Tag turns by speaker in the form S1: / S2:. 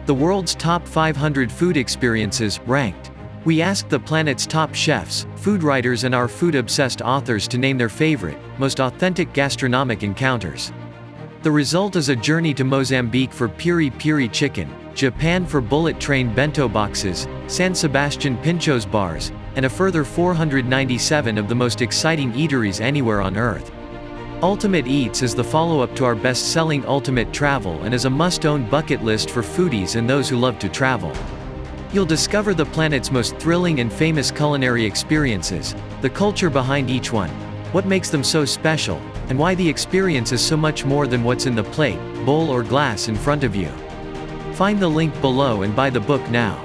S1: The world's top 500 food experiences, ranked. We asked the planet's top chefs, food writers and our food-obsessed authors to name their favorite, most authentic gastronomic encounters. The result is a journey to Mozambique for piri-piri chicken, Japan for bullet train bento boxes, San Sebastian pintxos bars, and a further 497 of the most exciting eateries anywhere on Earth. Ultimate Eats is the follow-up to our best-selling Ultimate Travel and is a must-own bucket list for foodies and those who love to travel. You'll discover the planet's most thrilling and famous culinary experiences, the culture behind each one, what makes them so special, and why the experience is so much more than what's in the plate, bowl or glass in front of you. Find the link below and buy the book now.